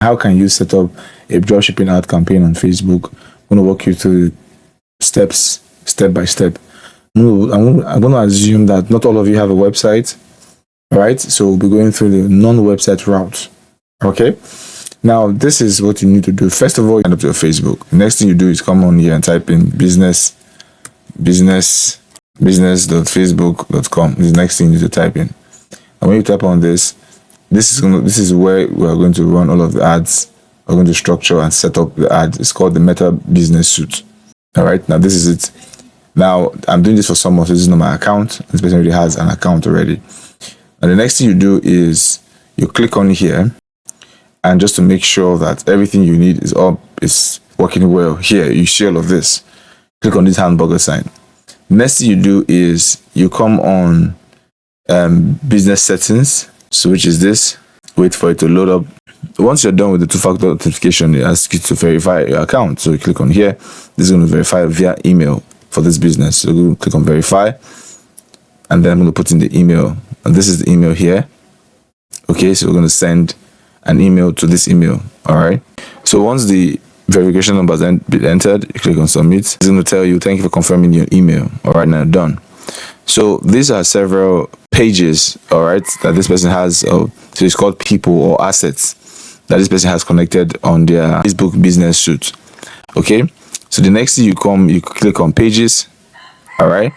How can you set up a dropshipping ad campaign on Facebook? I'm going to walk you through steps, step by step. I'm going to assume that not all of you have a website, right? So we'll be going through the non-website route. Okay. Now, this is what you need to do. First of all, you sign up to your Facebook. The next thing you do is come on here and type in business.facebook.com. This is the next thing you need to type in. And when you type on this is where we are going to run all of the ads. We're going to structure and set up the ad. It's called the Meta Business Suite. All right. Now, this is it. Now, I'm doing this for someone, so this is not my account. This person already has an account already. And the next thing you do is you click on here. And just to make sure that everything you need is working well, here you see all of this. Click on this hamburger sign. Next thing you do is you come on business settings, so which is this. Wait for it to load up. Once you're done with the two-factor authentication, it asks you to verify your account. So you click on here. This is going to verify via email for this business. So you click on verify, and then I'm going to put in the email. And this is the email here. Okay, so we're going to send an email to this email. All right. So once the verification number is entered, you click on submit. It's going to tell you, thank you for confirming your email. All right, now done. So these are several pages, all right, that this person has. So it's called people or assets that this person has connected on their Facebook business suite. Okay. So the next thing you click on pages. All right.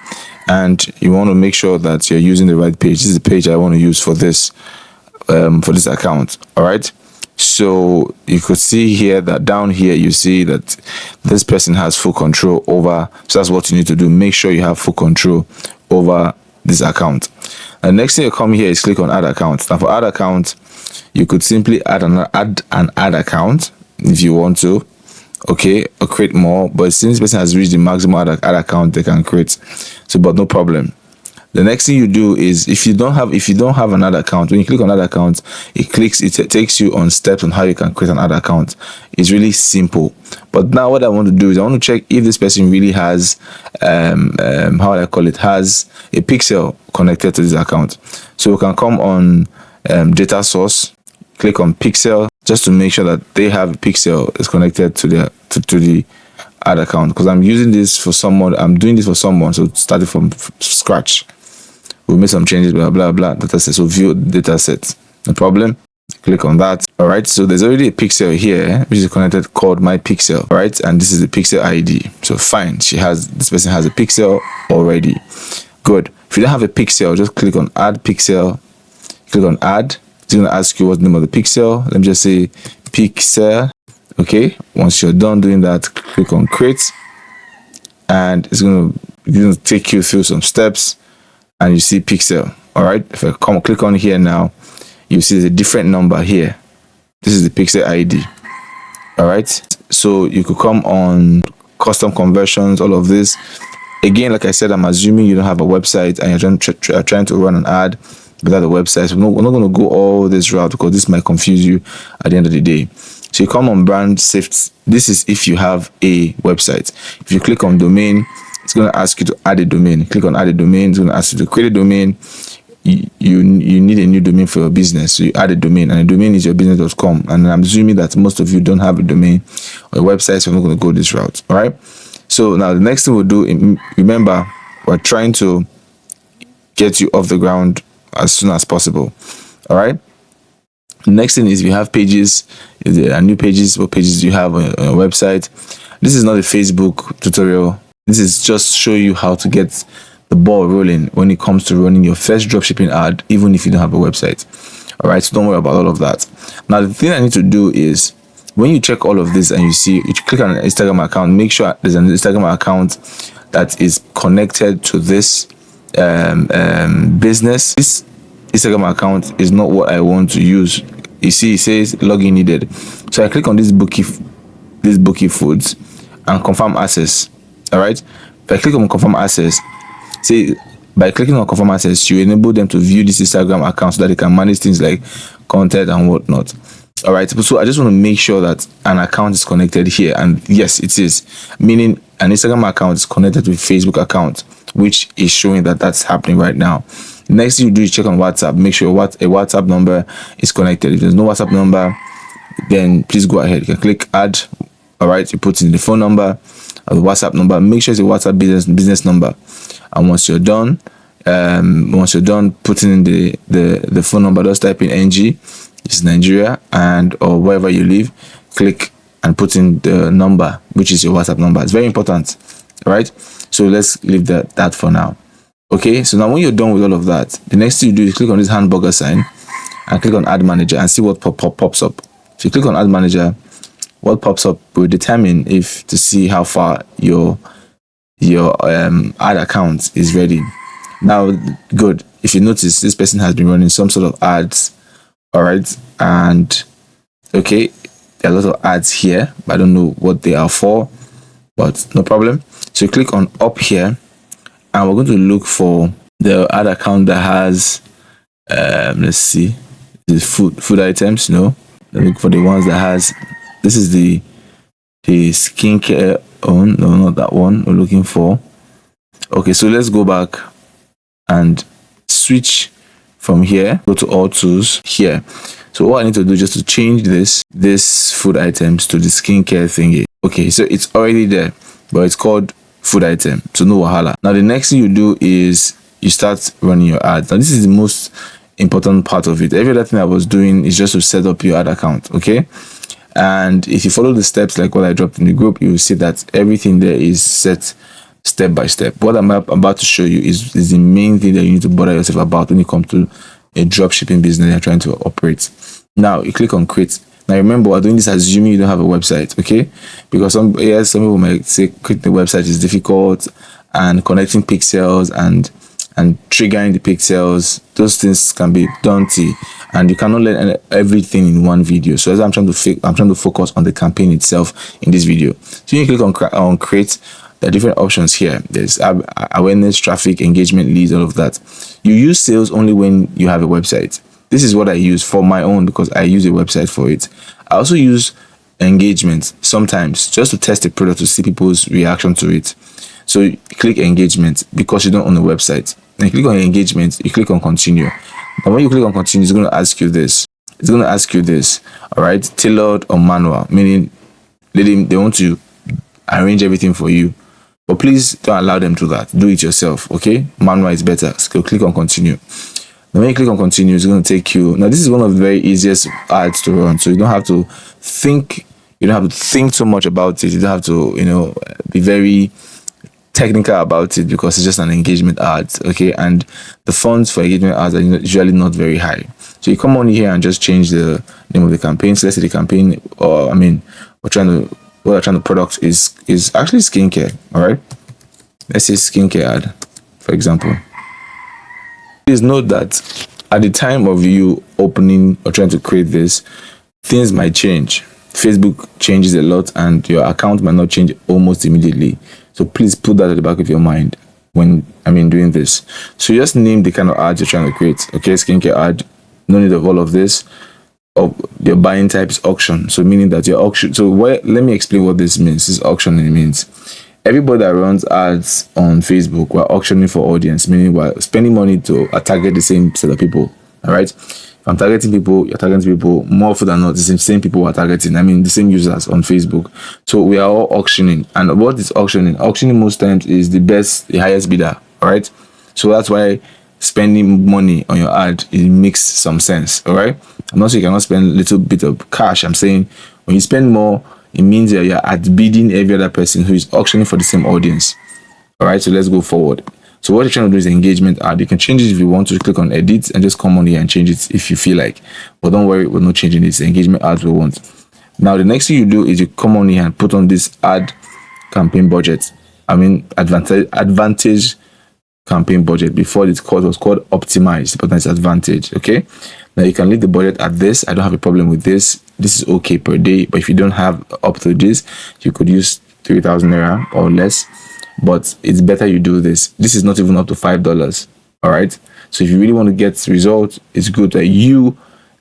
And you want to make sure that you're using the right page. This is the page I want to use for this account. All right. So you could see here that down here you see that this person has full control over. So that's what you need to do. Make sure you have full control over this account. And next thing you come here is click on add account. Now for add account, you could simply add an ad account if you want to. Okay, or create more. But since this person has reached the maximum ad account they can create, so but no problem. The next thing you do is if you don't have another account, when you click on another account, it takes you on steps on how you can create an ad account. It's really simple. But now what I want to do is I want to check if this person really has has a pixel connected to this account. So we can come on data source, click on pixel, just to make sure that they have a pixel is connected to the ad account, because I'm using this for someone. I'm doing this for someone, so started from scratch. We'll make some changes, blah blah blah. Data set. So view data set. No problem. Click on that. All right. So there's already a pixel here which is connected called my pixel. All right, and this is the pixel ID. So fine. This person has a pixel already. Good. If you don't have a pixel, just click on add pixel. Click on add. It's going to ask you what's the name of the pixel. Let me just say pixel. Okay. Once you're done doing that, click on create, and it's going to take you through some steps. And you see pixel. All right. If I click on here now, you see there's a different number here. This is the pixel ID. All right. So you could come on custom conversions, all of this. Again, like I said, I'm assuming you don't have a website and you're trying to run an ad without a website. So we're not going to go all this route because this might confuse you at the end of the day. So you come on brand safety. This is if you have a website. If you click on domain, it's going to ask you to add a domain. Click on add a domain. It's going to ask you to create a domain. You need a new domain for your business. So you add a domain, and the domain is yourbusiness.com. And I'm assuming that most of you don't have a domain or a website, so I'm not going to go this route. All right. So now the next thing we'll do, remember, we're trying to get you off the ground as soon as possible. All right. The next thing is you have pages. There are new pages. What pages do you have on your website? This is not a Facebook tutorial. This is just show you how to get the ball rolling when it comes to running your first dropshipping ad, even if you don't have a website. All right, so don't worry about all of that. Now, the thing I need to do is when you check all of this and you click on an Instagram account, make sure there's an Instagram account that is connected to this business. This Instagram account is not what I want to use. You see, it says login needed. So I click on this bookie foods and confirm access. All right. If I click on confirm access, say by clicking on confirm access, you enable them to view this Instagram account so that they can manage things like content and whatnot. All right. So I just want to make sure that an account is connected here, and yes, it is. Meaning an Instagram account is connected to a Facebook account, which is showing that that's happening right now. Next thing you do is check on WhatsApp. Make sure a WhatsApp number is connected. If there's no WhatsApp number, then please go ahead. You can click add. All right, you put in the phone number or the WhatsApp number. Make sure it's a WhatsApp business number. And once you're done putting in the phone number, just type in NG, it's Nigeria, and or wherever you live, click and put in the number, which is your WhatsApp number. It's very important. All right, so let's leave that for now. Okay, so now when you're done with all of that, the next thing you do is click on this hamburger sign and click on add manager and see what pops up. So you click on add manager, what pops up will determine if to see how far your ad account is ready. Now, good. If you notice, this person has been running some sort of ads. All right, and okay, there are a lot of ads here, but I don't know what they are for, but no problem. So you click on up here, and we're going to look for the ad account that has let's see, the food items. No, look for the ones that has, this is the skincare on. No, not that one we're looking for. Okay, so let's go back and switch from here, go to all tools here. So what I need to do just to change this food items to the skincare thingy. Okay, so it's already there, but it's called food item, so no wahala. Now the next thing you do is you start running your ads. Now this is the most important part of it. Every other thing I was doing is just to set up your ad account. Okay, and if you follow the steps like what I dropped in the group, you will see that everything there is set step by step. What I'm about to show you is the main thing that you need to bother yourself about when it comes to a dropshipping business you're trying to operate. Now you click on create. Now remember, we're doing this assuming you don't have a website, okay? Because some people might say creating a website is difficult, and connecting pixels and triggering the pixels, those things can be daunting, and you cannot learn everything in one video. So as I'm trying to focus on the campaign itself in this video. So you click on create. There are different options here. There's awareness, traffic, engagement, leads, all of that. You use sales only when you have a website. This is what I use for my own because I use a website for it. I also use engagement sometimes just to test the product to see people's reaction to it. So you click engagement because you don't own a website. Then you click on engagement, you click on continue. And when you click on continue, it's going to ask you this. It's going to ask you this, all right? Tailored or manual, meaning they want to arrange everything for you. But please don't allow them to do that. Do it yourself, okay? Manual is better. So click on continue. Now when you click on continue, it's going to take you. Now this is one of the very easiest ads to run. So you don't have to think. You don't have to think so much about it. You don't have to, be very technical about it because it's just an engagement ad, okay? And the funds for engagement ads are usually not very high. So you come on here and just change the name of the campaign. So let's say the campaign, what we're trying to product is actually skincare. All right, let's say skincare ad, for example. Please note that at the time of you opening or trying to create this, things might change. Facebook changes a lot and your account might not change almost immediately. So please put that at the back of your mind when doing this. So just name the kind of ad you're trying to create. Okay, skincare ad, no need of all of this. Your buying type is auction, so meaning that your auction. So let me explain what this means. This auctioning means everybody that runs ads on Facebook, we're auctioning for audience, meaning we're spending money to target the same set of people. All right, if I'm targeting people, you're targeting people. More often than not, the same people we're targeting. The same users on Facebook. So we are all auctioning. And what is auctioning? Auctioning most times is the highest bidder. All right, so that's why spending money on your ad, it makes some sense. All right, I'm not saying you cannot spend a little bit of cash. I'm saying when you spend more, it means that you're outbidding every other person who is auctioning for the same audience. All right, so let's go forward. So what you're trying to do is engagement ad. You can change it if you want to. Click on edit and just come on here and change it if you feel like. But don't worry, we're not changing this. Engagement ads we want. Now the next thing you do is you come on here and put on this ad campaign budget. Advantage campaign budget. Before it was called optimize, but that's advantage. Okay, now you can leave the budget at this. I don't have a problem with this. This is okay per day, but if you don't have up to this, you could use 3,000 naira or less, but it's better you do this. This is not even up to $5. All right, so if you really want to get results, it's good that you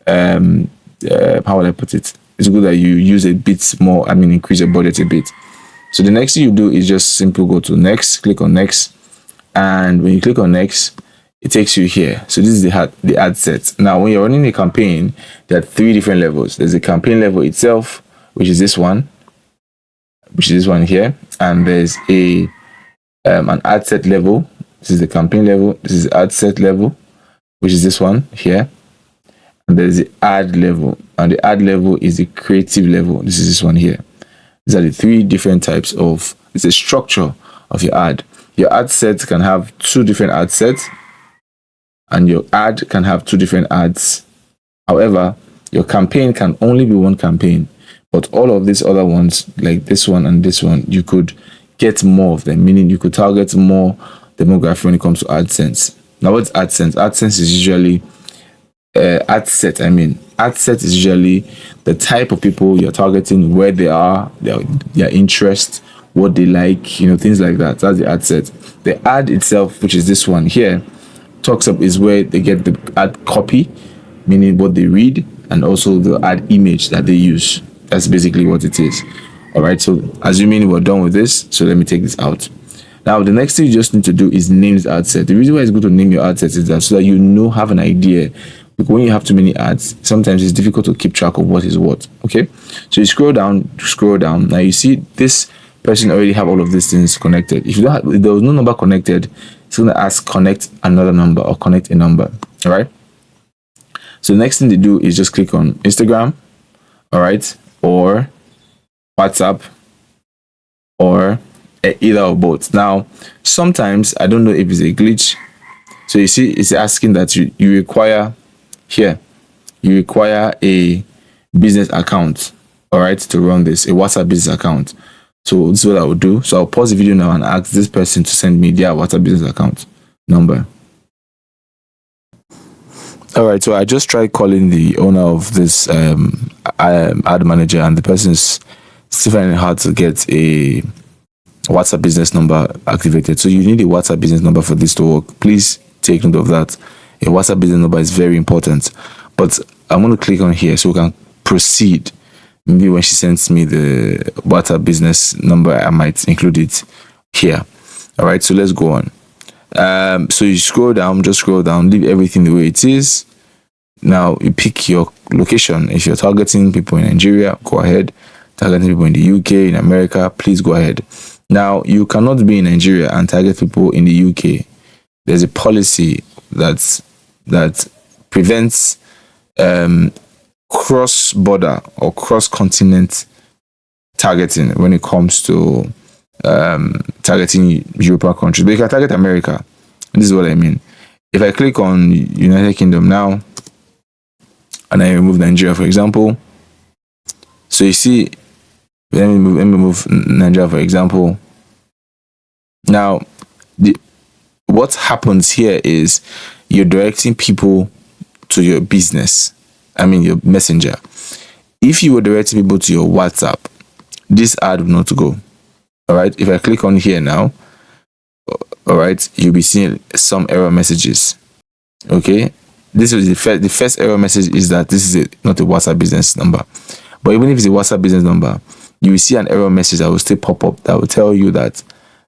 how would I put it, it's good that you use a bit more, increase your budget a bit. So the next thing you do is just simply go to next, click on next. And when you click on next, it takes you here. So this is the ad set. Now, when you're running a campaign, there are 3 different levels. There's a campaign level itself, which is this one here, and there's a an ad set level. This is the campaign level. This is the ad set level, which is this one here, and there's the ad level, and the ad level is the creative level. This is this one here. These are the 3 different types of. It's a structure of your ad. Your ad set can have 2 different ad sets, and your ad can have 2 different ads. However, your campaign can only be one campaign, but all of these other ones, like this one and this one, you could get more of them, meaning you could target more demographic when it comes to AdSense. Now, what's AdSense? AdSense is usually ad set is usually the type of people you're targeting, where they are, their interest, what they like, things like that. That's the ad set. The ad itself, which is this one here, is where they get the ad copy, meaning what they read, and also the ad image that they use. That's basically what it is. All right, so assuming we're done with this, so let me take this out. Now, the next thing you just need to do is name the ad set. The reason why it's good to name your ad set is that so that have an idea. Because when you have too many ads, sometimes it's difficult to keep track of what is what. Okay, so you scroll down. Now you see this person already have all of these things connected. If there was no number connected, it's going to ask connect another number or connect a number. All right. So the next thing to do is just click on Instagram, all right, or WhatsApp, or either or both. Now, sometimes I don't know if it's a glitch. So you see, it's asking that you require a business account, all right, to run this, a WhatsApp business account. So this is what I will do. So I'll pause the video now and ask this person to send me their WhatsApp business account number. All right, so I just tried calling the owner of this ad manager, and the person is still finding it hard to get a WhatsApp business number activated. So you need a WhatsApp business number for this to work. Please take note of that. A WhatsApp business number is very important. But I'm going to click on here so we can proceed. Maybe when she sends me the WhatsApp business number, I might include it here. All right, so let's go on. So you just scroll down, leave everything the way it is. Now you pick your location. If you're targeting people in Nigeria, go ahead. Targeting people in the UK, in America, please go ahead. Now, you cannot be in Nigeria and target people in the UK. There's a policy that prevents cross-border or cross-continent targeting when it comes to targeting European countries. But you can target America. This is what I mean. If I click on United Kingdom now, and I remove Nigeria, for example, so you see, let me move Nigeria, for example. Now, what happens here is you're directing people to your business. Your messenger. If you were directing people to your WhatsApp, this ad will not go. All right. If I click on here now, all right, you'll be seeing some error messages. Okay. This is the first error message is that this is not a WhatsApp business number. But even if it's a WhatsApp business number, you will see an error message that will still pop up that will tell you that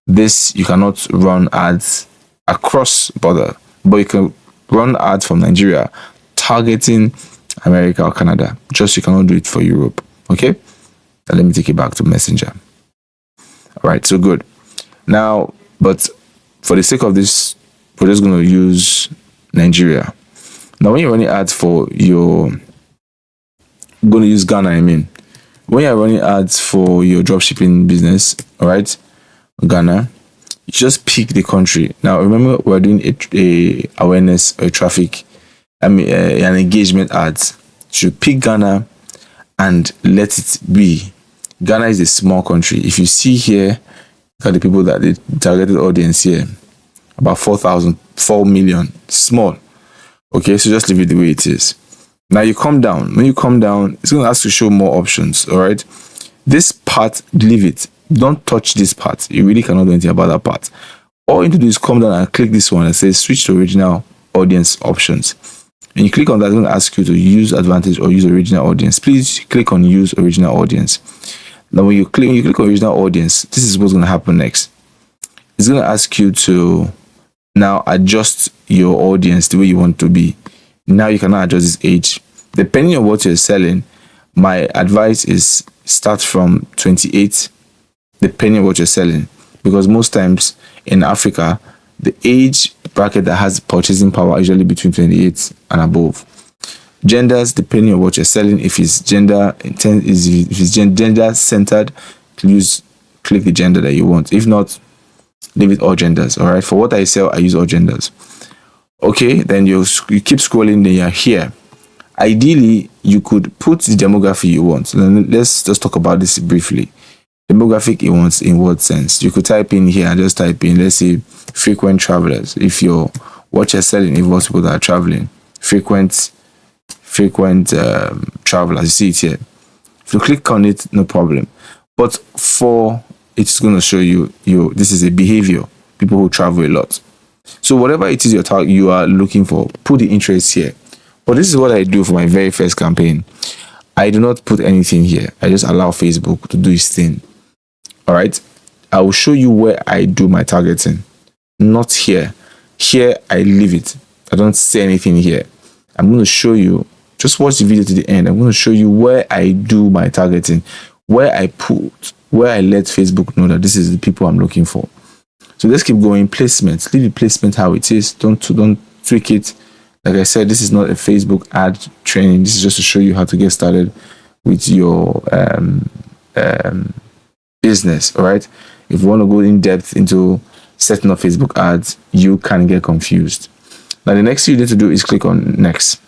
you cannot run ads across border, but you can run ads from Nigeria targeting America or Canada. Just you cannot do it for Europe. Okay? And let me take it back to Messenger. All right, so good. Now, but for the sake of this, we're just going to use Nigeria. Now, when you're running ads for I'm going to use Ghana, when you're running ads for your dropshipping business, all right, Ghana, you just pick the country. Now, remember, we're doing a awareness or traffic, an engagement ads. You pick Ghana and let it be. Ghana is a small country. If you see here, look at the people that the targeted audience here, about 4 million, small. Okay, so just leave it the way it is. Now you come down. When you come down, it's going to ask to show more options. All right, this part, leave it. Don't touch this part. You really cannot do anything about that part. All you need to do is come down and click this one that says switch to original audience options. And you click on that, it's going to ask you to use advantage or use original audience. Please click on use original audience. Now when you click on original audience, this is what's going to happen next. It's going to ask you to Now adjust your audience the way you want to be. Now you cannot adjust this age. Depending on what you're selling, my advice is start from 28, depending on what you're selling. Because most times in Africa, the age bracket that has purchasing power is usually between 28 and above. Genders, depending on what you're selling, if it's gender intent, if it's gender centered, click the gender that you want. If not, leave it all genders. All right. For what I sell, I use all genders. Okay. Then you keep scrolling. Then you're here. Ideally, you could put the demography you want. Then let's just talk about this briefly. Demographic you want in what sense? You could type in here and just type in, let's say, frequent travelers. If what you're selling involves people that are traveling, frequent travelers, you see it here. If you click on it, no problem. But it's going to show you this is a behavior, people who travel a lot. So whatever it is you are looking for, put the interest here. But this is what I do for my very first campaign. I do not put anything here. I just allow Facebook to do its thing. All right. I will show you where I do my targeting. Not here. Here, I leave it. I don't say anything here. I'm going to show you. Just watch the video to the end. I'm going to show you where I do my targeting, where I let Facebook know that this is the people I'm looking for. So let's keep going. Placement. Leave the placement how it is. Don't tweak it. Like I said, this is not a Facebook ad training. This is just to show you how to get started with your business. All right. If you want to go in depth into setting up Facebook ads, you can get confused. Now, the next thing you need to do is click on next.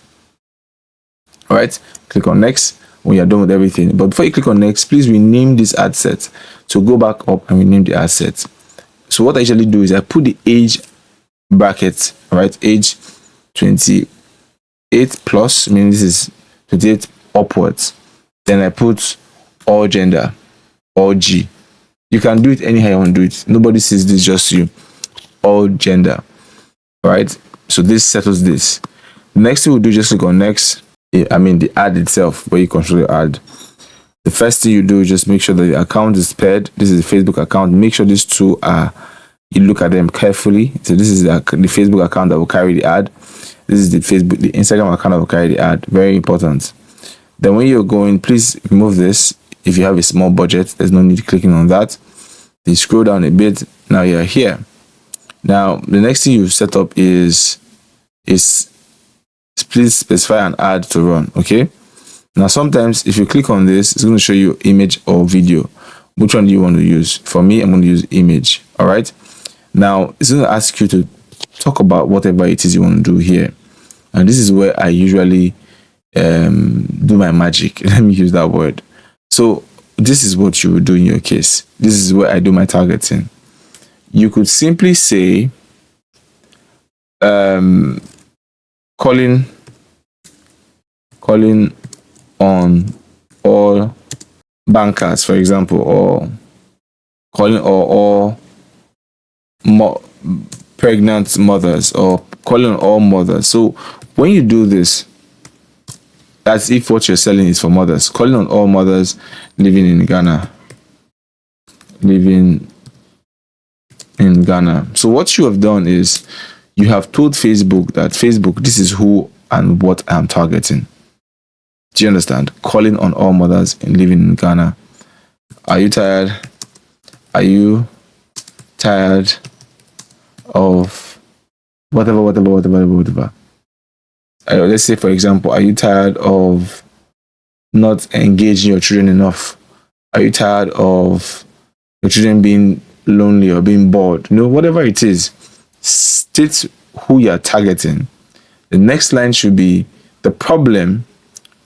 All right. Click on next when you're done with everything. But before you click on next, please rename this ad set. So go back up and rename the ad set. So what I usually do is I put the age bracket. All right. Age 28 plus, meaning this is 28 upwards. Then I put all gender, all G. You can do it anyhow you want to do it. Nobody sees this, just you. All gender. All right. So this settles this. The next thing we'll do, just click on next. The ad itself, where you control your ad. The first thing you do is just make sure that the account is paired. This is the Facebook account. Make sure these two you look at them carefully. So this is the Facebook account that will carry the ad. This is the Instagram account that will carry the ad. Very important. Then when you're going, please remove this. If you have a small budget, there's no need clicking on that. Then scroll down a bit. Now you're here. Now the next thing you set up is please specify an ad to run. Okay. Now sometimes if you click on this, it's going to show you image or video. Which one do you want to use? For me, I'm going to use image. All right. Now it's going to ask you to talk about whatever it is you want to do here, and this is where I usually do my magic. Let me use that word. So this is what you would do in your case. This is where I do my targeting. You could simply say calling on all bankers, for example, or calling all pregnant mothers, or calling on all mothers. So when you do this, that's if what you're selling is for mothers. Calling on all mothers living in Ghana. So what you have done is you have told Facebook that Facebook, this is who and what I'm targeting. Do you understand? Calling on all mothers living in Ghana. Are you tired? Are you tired of whatever? Let's say, for example, are you tired of not engaging your children enough? Are you tired of your children being lonely or being bored? Whatever it is, state who you're targeting. The next line should be the problem,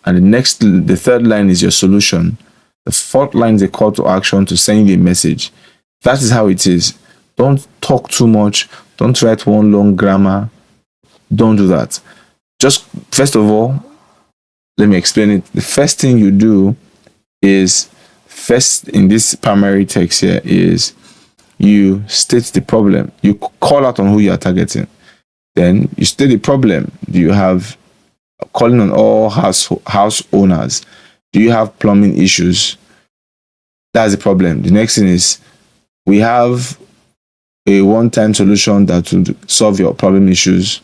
and the third line is your solution. The fourth line is a call to action to send you a message. That is how it is. Don't talk too much. Don't write one long grammar. Don't do that. Just first of all, let me explain it. The first thing you do is, first in this primary text here, is you state the problem. You call out on who you are targeting. Then you state the problem. Do you have calling on all house owners? Do you have plumbing issues? That's the problem. The next thing is, we have a one-time solution that will solve your problem issues.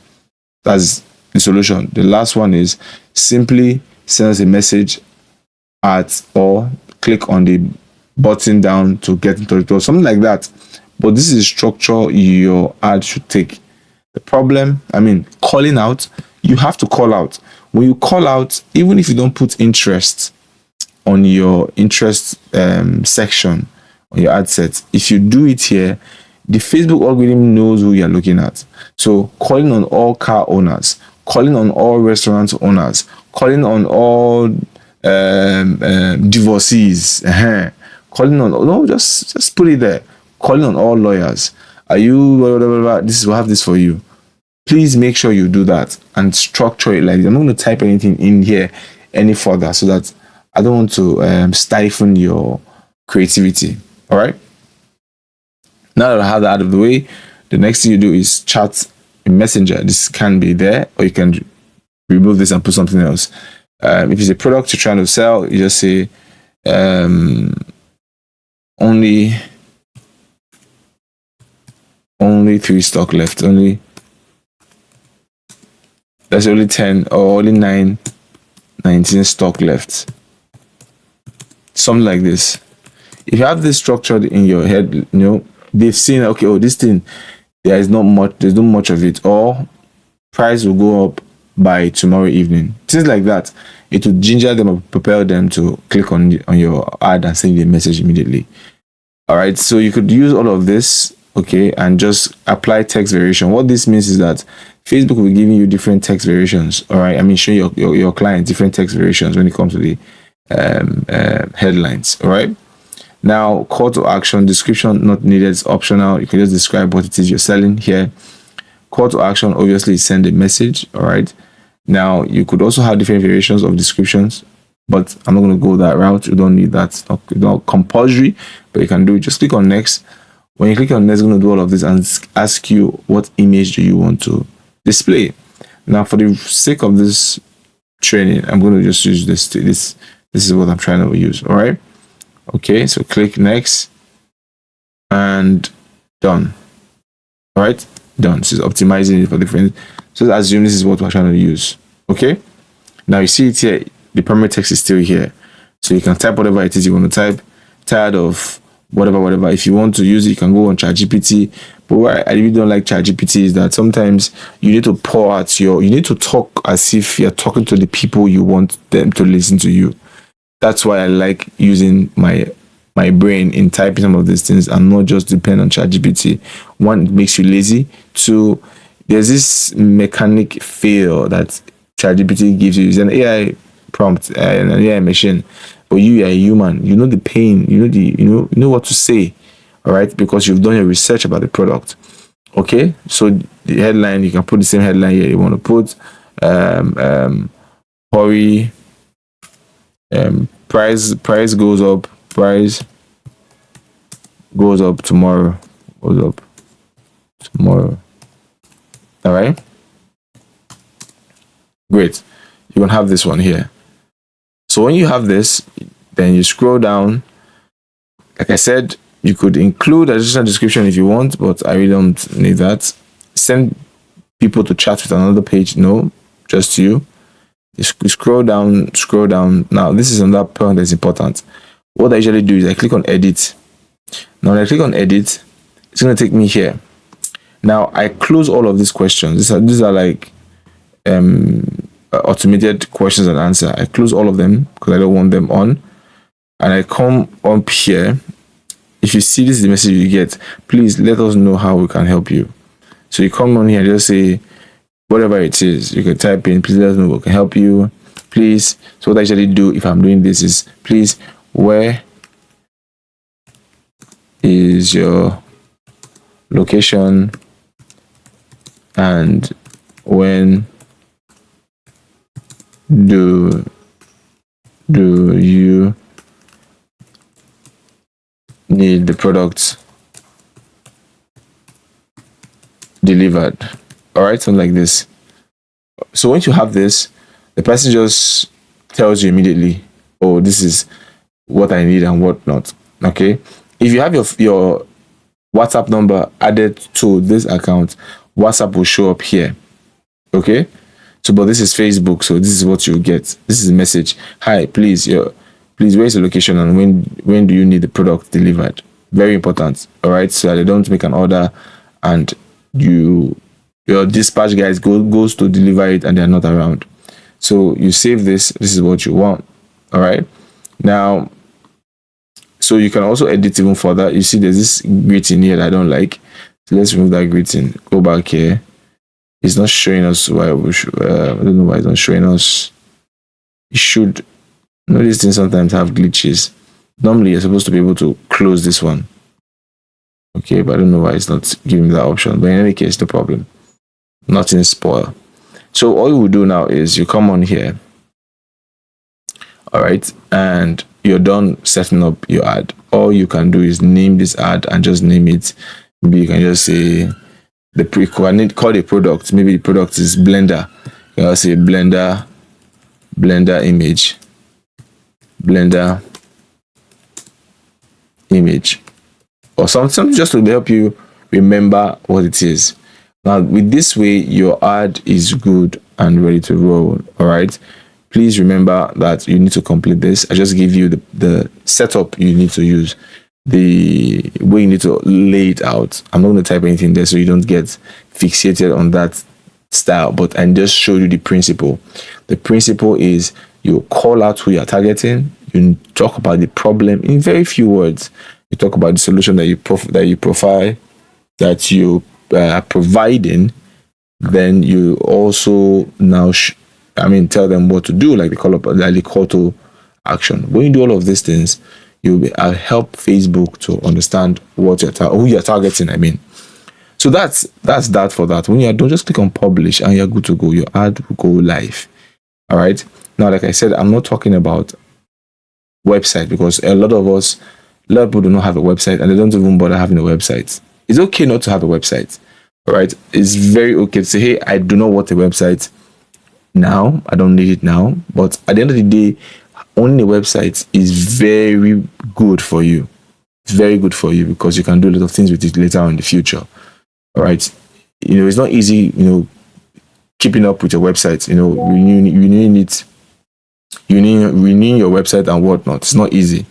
That's the solution. The last one is simply send us a message at or click on the button down to get into it or something like that. But this is the structure your ad should take. The problem, calling out, you have to call out. When you call out, even if you don't put interest on your interest section on your ad set, if you do it here, the Facebook algorithm knows who you're looking at. So calling on all car owners, calling on all restaurant owners, calling on all divorcees, calling on no, just put it there. Calling on all lawyers. Are you blah, blah, blah, blah. This is we'll have this for you. Please make sure you do that and structure it like this. I'm not going to type anything in here any further so that I don't want to stifle your creativity. All right. Now that I have that out of the way, the next thing you do is chat in Messenger. This can be there, or you can remove this and put something else. If it's a product you're trying to sell, you just say only 3 stock left. There's only 10 or only 19 stock left. Something like this. If you have this structured in your head, they've seen, okay, this thing, there's not much of it, or price will go up by tomorrow evening. Things like that. It will ginger them or propel them to click on your ad and send you a message immediately. All right, so you could use all of this, okay, and just apply text variation. What this means is that Facebook will be giving you different text variations. All right, showing your client different text variations when it comes to the headlines. All right. Now, call to action, description not needed, it's optional. You can just describe what it is you're selling here. Call to action, obviously, send a message. All right. Now, you could also have different variations of descriptions, but I'm not going to go that route. You don't need that. It's not compulsory, but you can do it. Just click on next. When you click on next, it's going to do all of this and ask you what image do you want to display. Now, for the sake of this training, I'm going to just use this. This is what I'm trying to use. All right. Okay, so click next and done. All right, done. So it's optimizing it for different. So let's assume this is what we're trying to use. Okay, now you see it here. The primary text is still here, so you can type whatever it is you want to type. Tired of whatever. If you want to use it, you can go on ChatGPT. But what I really don't like ChatGPT is that sometimes you need to pour out you need to talk as if you're talking to the people you want them to listen to you. That's why I like using my brain in typing some of these things and not just depend on ChatGPT. One, it makes you lazy. Two, there's this mechanic feel that ChatGPT gives you. It's an AI prompt, an AI machine, but you are a human. You know the pain. You know what to say. All right, because you've done your research about the product. Okay, so the headline, you can put the same headline here you want to put. Hurry. Price goes up. Price goes up tomorrow. All right. Great. You can have this one here. So when you have this, then you scroll down. Like I said, you could include additional description if you want, but I really don't need that. Send people to chat with another page. No, just you. You scroll down. Now, this is another point that's important. What I usually do is I click on edit. Now, when I click on edit, it's going to take me here. Now, I close all of these questions. These are like automated questions and answer. I close all of them because I don't want them on. And I come up here. If you see this is the message you get, please let us know how we can help you. So you come on here and just say, whatever it is, you can type in, please let us know we can help you. Please. So what I usually do if I'm doing this is, please, where is your location and when do you need the product delivered? All right, something like this. So once you have this, the person just tells you immediately, oh, this is what I need and what not. Okay, if you have your WhatsApp number added to this account, WhatsApp will show up here. Okay, so but this is Facebook, so this is what you get. This is a message. Hi, please, where's the location and when do you need the product delivered? Very important. All right, so they don't make an order and your dispatch guys goes to deliver it and they're not around. So you save this. This is what you want. All right, now, so you can also edit even further. You see there's this greeting here that I don't like, so let's remove that greeting. Go back here. It's not showing us why we should, I don't know why it's not showing us. It should. These things sometimes have glitches. Normally you're supposed to be able to close this one. Okay, but I don't know why it's not giving me that option. But in any case, no problem. Nothing spoil. So all you will do now is you come on here. All right, and you're done setting up your ad. All you can do is name this ad and just name it. Maybe you can just say call the product. Maybe the product is blender. I'll say blender image, or something just to help you remember what it is. Now with this way, your ad is good and ready to roll. All right, please remember that you need to complete this. I just give you the setup you need to use, the way you need to lay it out. I'm not going to type anything there so you don't get fixated on that style, but I just show you the principle. The principle is you call out who you're targeting, you talk about the problem in very few words, you talk about the solution that you profile, that you are providing, then you also now tell them what to do, like the call to action. When you do all of these things, I'll help Facebook to understand who you're targeting. So that's that for that. When you're done, just click on publish and you're good to go. Your ad will go live. All right. Now, like I said, I'm not talking about website, because a lot of people do not have a website and they don't even bother having a website. It's okay not to have a website. All right. It's very okay to say, hey, I do not want a website now. I don't need it now. But at the end of the day, owning a website is very good for you. It's very good for you because you can do a lot of things with it later on in the future. All right. It's not easy, keeping up with your website, renewing it, renewing your website and whatnot. It's not easy.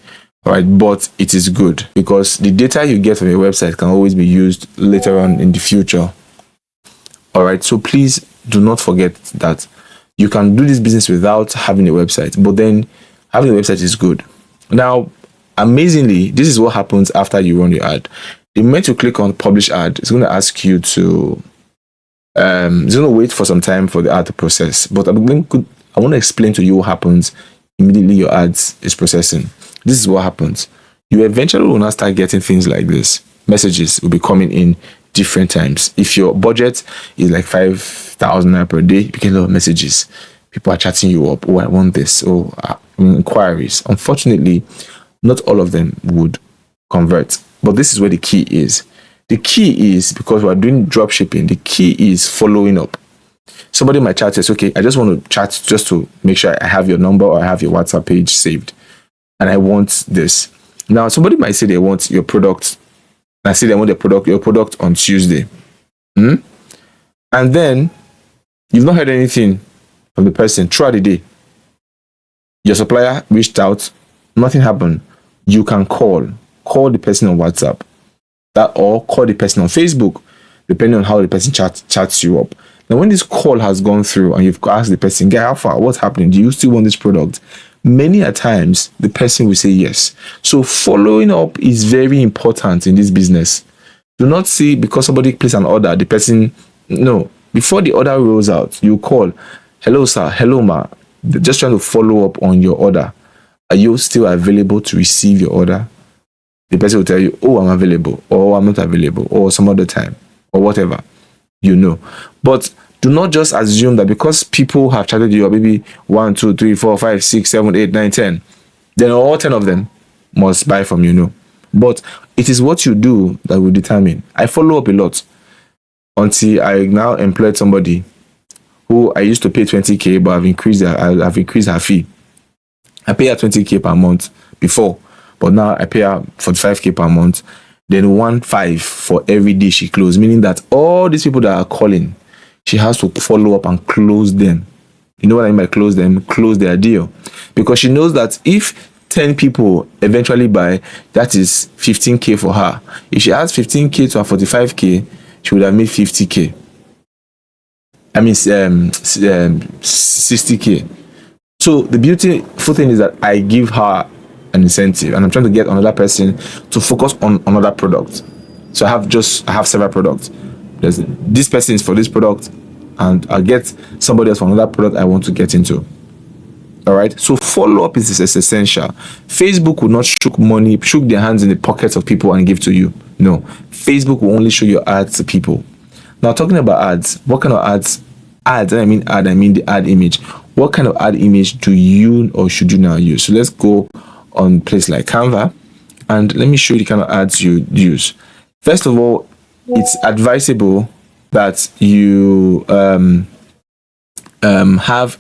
All right. But it is good because the data you get from your website can always be used later on in the future. All right. So please do not forget that you can do this business without having a website, but then having a website is good. Now, amazingly, this is what happens after you run your ad. The moment you click on publish ad, it's going to ask you to, it's going to wait for some time for the ad to process. But I want to explain to you what happens immediately your ads is processing. This is what happens. You eventually will not start getting things like this. Messages will be coming in different times. If your budget is like 5,000 naira per day, you get a lot of messages. People are chatting you up. Oh, I want this. Oh, inquiries. Unfortunately, not all of them would convert. But this is where the key is. The key is, because we're doing drop shipping, the key is following up. Somebody might chat says, okay, I just want to chat just to make sure I have your number or I have your WhatsApp page saved. And I want this. Now, somebody might say they want your product. I say they want your product on Tuesday. And then you've not heard anything from the person throughout the day. Your supplier reached out, nothing happened. You can call the person on WhatsApp, or call the person on Facebook, depending on how the person chats you up. Now, when this call has gone through and you've asked the person, "Guy, how far? What's happening? Do you still want this product?" Many a times, the person will say yes. So following up is very important in this business. Do not see because somebody placed an order, the person, no. Before the order rolls out, you call, "Hello, sir. Hello, ma. Just trying to follow up on your order. Are you still available to receive your order?" The person will tell you, "Oh, I'm available," or "I'm not available," or "some other time," or whatever, But do not just assume that because people have chatted you, maybe 1, 2, 3, 4, 5, 6, 7, 8, 9, 10, then all 10 of them must buy from you, But it is what you do that will determine. I follow up a lot until I now employed somebody who I used to pay 20K, but I've increased her fee. I pay her 20K per month before, but now I pay her 45K per month. then 1.5 for every day she closed, meaning that all these people that are calling, she has to follow up and close them. You know what I mean by close them? Close their deal. Because she knows that if 10 people eventually buy, that is 15K for her. If she adds 15K to her 45K, she would have made 50K. I mean, 60K. So the beautiful thing is that I give her an incentive, and I'm trying to get another person to focus on another product. So I have several products. This person is for this product, and I'll get somebody else for another product I want to get into. All right. So follow up is essential. Facebook will not shook their hands in the pockets of people and give to you. No, Facebook will only show your ads to people. Now, talking about ads, what kind of ads? I mean the ad image. What kind of ad image do you or should you now use? So let's go on place like Canva, and let me show you the kind of ads you use. First of all, it's advisable that you have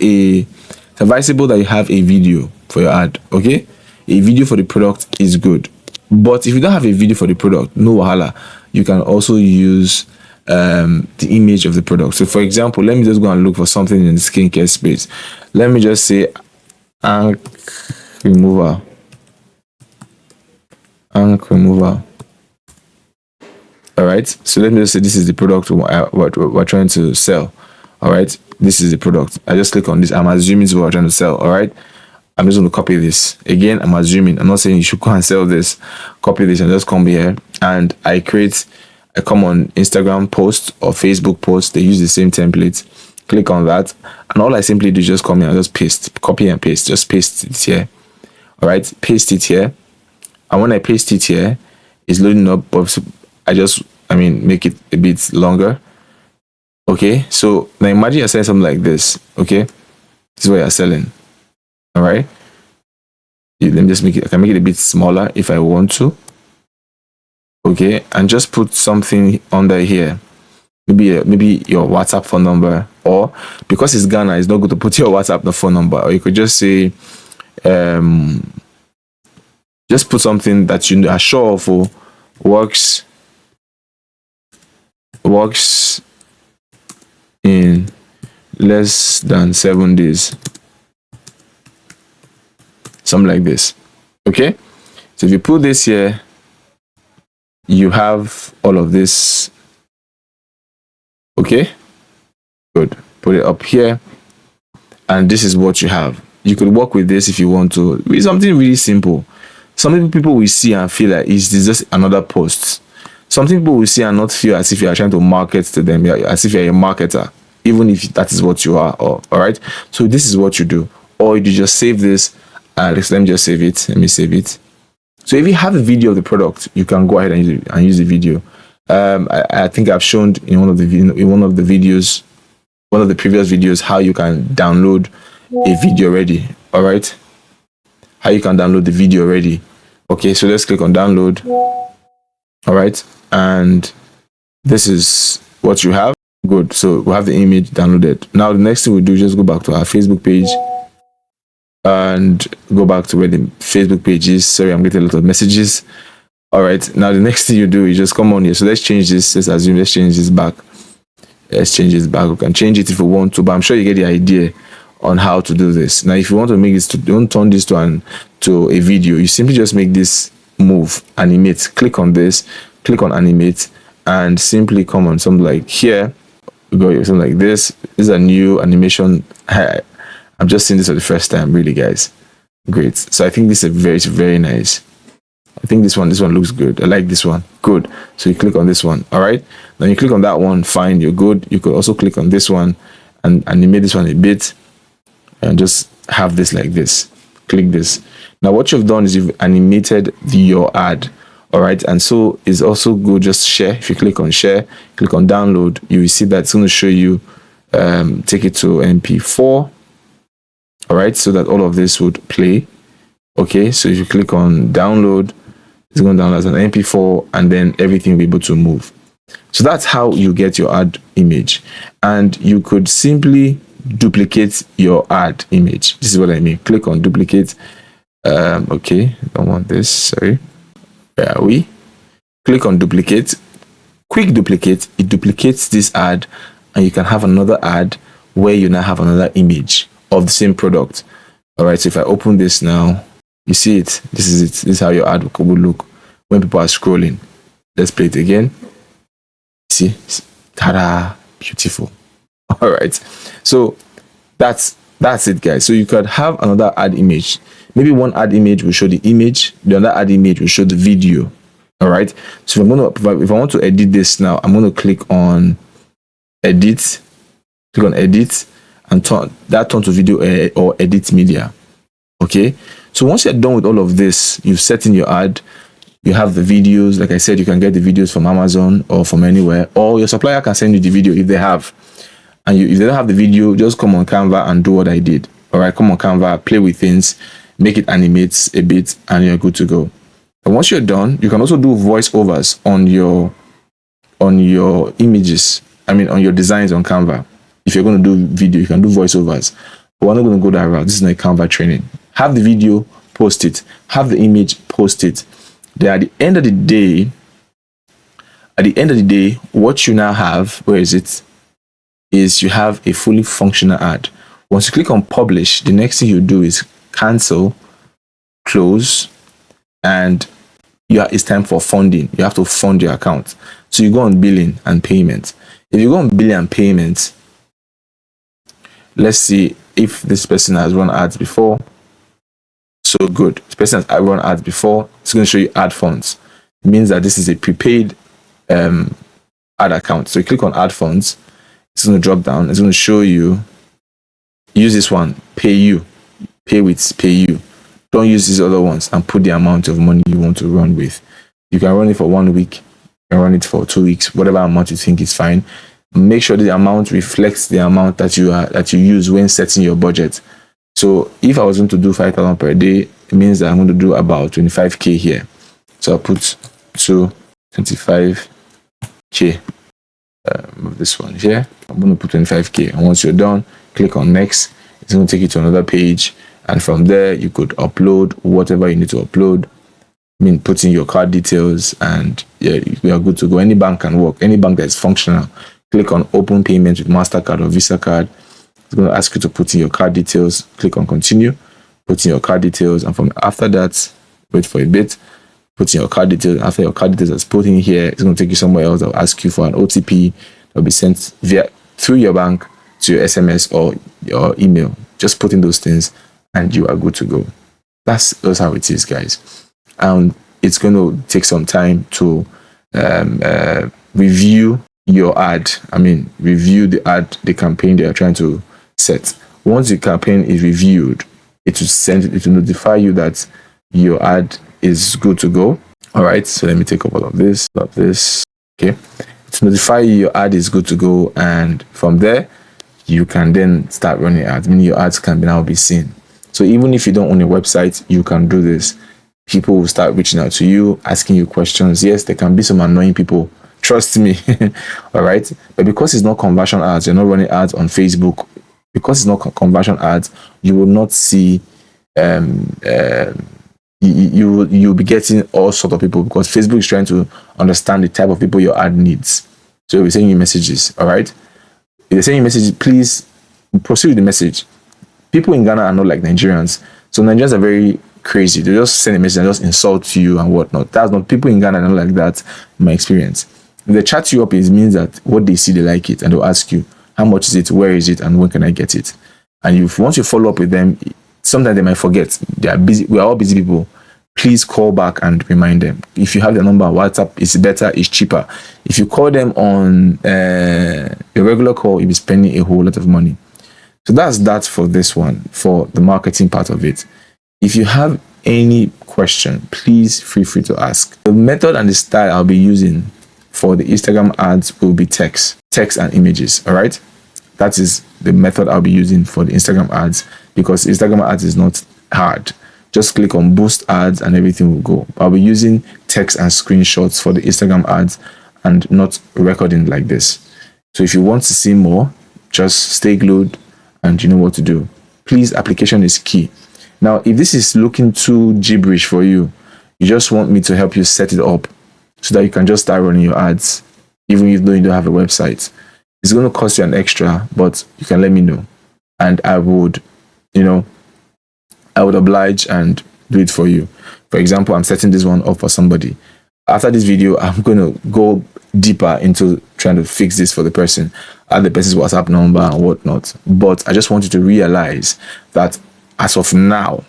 a video for your ad. Okay, a video for the product is good, but if you don't have a video for the product, no wahala. You can also use the image of the product. So for example, let me just go and look for something in the skincare space. Let me just say ink remover. All right, so let me just say this is the product we're trying to sell. All right, this is the product. I just click on this. I'm assuming this is what we're trying to sell. All right, I'm just going to copy this. Again, I'm assuming. I'm not saying you should go and sell this. Copy this and just come here, and I come on Instagram post or Facebook post. They use the same template. Click on that, and all I simply do is just come here and just paste, copy and paste. Just paste it here. All right, paste it here. And when I paste it here, it's loading up. But make it a bit longer. Okay, so now imagine you're selling something like this. Okay, this is what you're selling. All right, let me just make it. I can make it a bit smaller if I want to. Okay, and just put something under here. Maybe your WhatsApp phone number, or because it's Ghana, it's not good to put your WhatsApp phone number. Or you could just say, just put something that you are sure of works in less than 7 days. Something like this. Okay, so if you put this here, you have all of this. Okay, good. Put it up here, and this is what you have. You could work with this if you want to. It's something really simple. Some people will see and feel like it's just another post. Some people will see and not feel as if you are trying to market to them, as if you're a marketer, even if that is what you are. All right. So this is what you do, or you just save this. Let me just save it. Let me save it. So if you have a video of the product, you can go ahead and use the video. I think I've shown in one of the previous videos how you can download a video already. All right, how you can download the video already. Okay, so let's click on download. All right, and this is what you have. Good. So we have the image downloaded. Now the next thing we do is just go back to our Facebook page and go back to where the Facebook page is. Sorry, I'm getting a lot of messages. All right, now the next thing you do is just come on here. So let's change this. Let's change this back. Let's change this back. We can change it if we want to, but I'm sure you get the idea on how to do this. Now, if you want to make this, don't turn this to a video. You simply just make this move, animate. Click on this, click on animate, and simply come on something like here. We go something like this. This is a new animation. I'm just seeing this for the first time, really, guys. Great. So I think this is very, very nice. I think this one looks good. I like this one. Good. So you click on this one. All right. Then you click on that one. Fine. You're good. You could also click on this one and animate this one a bit, and just have this like this. Click this. Now what you've done is you've animated your ad. All right. And so it's also good. Just share. If you click on share, click on download, you will see that it's going to show you. Take it to MP4. All right. So that all of this would play. Okay. So if you click on download, it's going to download as an MP4, and then everything will be able to move. So that's how you get your ad image. And you could simply duplicate your ad image. This is what I mean. Click on duplicate. Okay, don't want this. Sorry. Where are we? click on duplicate, quick duplicate. It duplicates this ad, and you can have another ad where you now have another image of the same product. All right, so if I open this now, you see it. This is it. This is how your ad will look when people are scrolling. Let's play it again. See, ta-da, beautiful. All right, so that's it, guys. So you could have another ad image. Maybe one ad image will show the image, the other ad image will show the video. All right, so if I want to edit this now, I'm going to click on edit, and turn to video or edit media. Okay, so once you're done with all of this, you've set in your ad. You have the videos. Like I said, you can get the videos from Amazon or from anywhere, or your supplier can send you the video if they have. And if they don't have the video, just come on Canva and do what I did. All right, come on Canva, play with things, make it animate a bit, and you're good to go. And once you're done, you can also do voiceovers on your images. I mean, on your designs on Canva. If you're going to do video, you can do voiceovers. But we're not going to go that route. This is not a Canva training. Have the video, post it. Have the image, post it. Then at the end of the day, what you now have, where is it? Is you have a fully functional ad. Once you click on publish, the next thing you do is cancel, close, and it's time for funding. You have to fund your account. So you go on billing and payment. If you go on billing and payment, let's see if this person has run ads before. So good. This person has run ads before. It's going to show you ad funds. It means that this is a prepaid ad account. So you click on ad funds. It's going to drop down. It's going to show you. Use this one. Pay you. Pay you. Don't use these other ones and put the amount of money you want to run with. You can run it for 1 week. You can run it for 2 weeks. Whatever amount you think is fine. Make sure the amount reflects the amount that you use when setting your budget. So if I was going to do 5,000 per day, it means that I'm going to do about 25k here. So I'll put 25k. Move this one here. I'm going to put 25k. And once you're done, click on next. It's going to take you to another page. And from there, you could upload whatever you need to upload. I mean, put in your card details, and yeah, we are good to go. Any bank can work. Any bank that is functional. Click on open payment with MasterCard or Visa card. It's going to ask you to put in your card details. Click on continue. Put in your card details. And from after that, wait for a bit. Put in your card details. After your card details is put in here, it's going to take you somewhere else. They'll ask you for an OTP. That'll be sent through your bank to your SMS or your email. Just put in those things and you are good to go. That's how it is, guys. And it's going to take some time to review your ad. I mean, review the campaign they are trying to set. Once the campaign is reviewed, it will notify you that your ad is good to go. All right, so let me take up all of this. Okay, to notify you your ad is good to go, and from there you can then start running ads. Meaning your ads can now be seen. So even if you don't own a website, you can do this. People will start reaching out to you, asking you questions. Yes, there can be some annoying people. Trust me. All right. But because it's not conversion ads, you're not running ads on Facebook. Because it's not conversion ads, you will not see. You'll be getting all sorts of people, because Facebook is trying to understand the type of people your ad needs. So we're sending you messages. All right. If they're sending you messages, please proceed with the message. People in Ghana are not like Nigerians. So Nigerians are very crazy. They just send a message and just insult you and whatnot. That's not, people in Ghana are not like that, in my experience. If they chat you up, it means that what they see, they like it, and they'll ask you, how much is it, where is it, and when can I get it? And once you follow up with them, sometimes they might forget. They are busy. We are all busy people. Please call back and remind them. If you have their number on WhatsApp, it's better, it's cheaper. If you call them on a regular call, you'll be spending a whole lot of money. So that's that for this one, for the marketing part of it. If you have any question, please feel free to ask. The method and the style I'll be using for the Instagram ads will be text and images. All right. That is the method I'll be using for the Instagram ads, because Instagram ads is not hard. Just click on boost ads and everything will go. I'll be using text and screenshots for the Instagram ads and not recording like this. So if you want to see more, just stay glued and you know what to do. Please, application is key. Now, if this is looking too gibberish for you, you just want me to help you set it up so that you can just start running your ads, even if though you don't have a website. It's going to cost you an extra, but you can let me know, and I would, I would oblige and do it for you. For example, I'm setting this one up for somebody. After this video, I'm going to go deeper into trying to fix this for the person, add the person's WhatsApp number and whatnot. But I just want you to realize that as of now,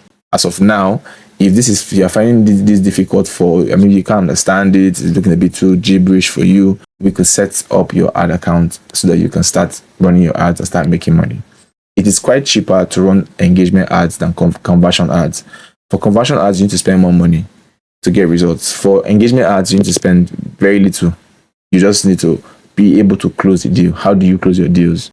if you're finding this difficult you can't understand it, it's looking a bit too gibberish for you, we could set up your ad account so that you can start running your ads and start making money. It is quite cheaper to run engagement ads than conversion ads. For conversion ads, you need to spend more money to get results. For engagement ads, you need to spend very little. You just need to be able to close the deal. How do you close your deals?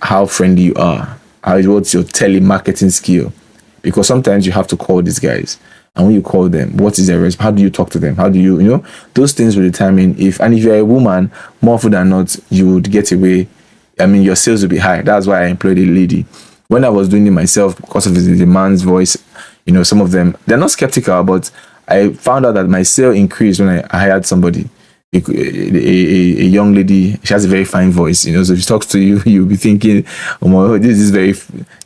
How friendly you are. What's your telemarketing skill? Because sometimes you have to call these guys. And when you call them, what is their response? How do you talk to them? How do you, those things will determine if you're a woman, more often than not, you would get away. Your sales will be high. That's why I employed a lady. When I was doing it myself, because of the man's voice, some of them, they're not skeptical, but I found out that my sale increased when I hired somebody, a young lady. She has a very fine voice, so if she talks to you, you'll be thinking, oh, this is very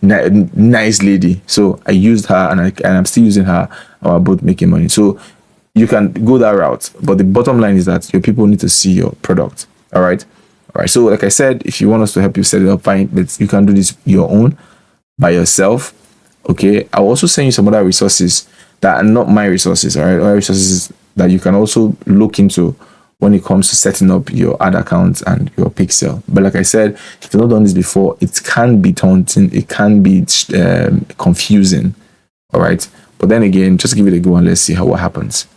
nice lady. So I used her, and I'm still using her, and we're both making money. So you can go that route, but the bottom line is that your people need to see your product. All right. So like I said, if you want us to help you set it up, fine, but you can do this your own by yourself. Okay, I'll also send you some other resources that are not my resources, all right? Other resources that you can also look into when it comes to setting up your ad account and your pixel. But like I said, if you've not done this before, it can be daunting, it can be confusing, all right? But then again, just give it a go and let's see what happens.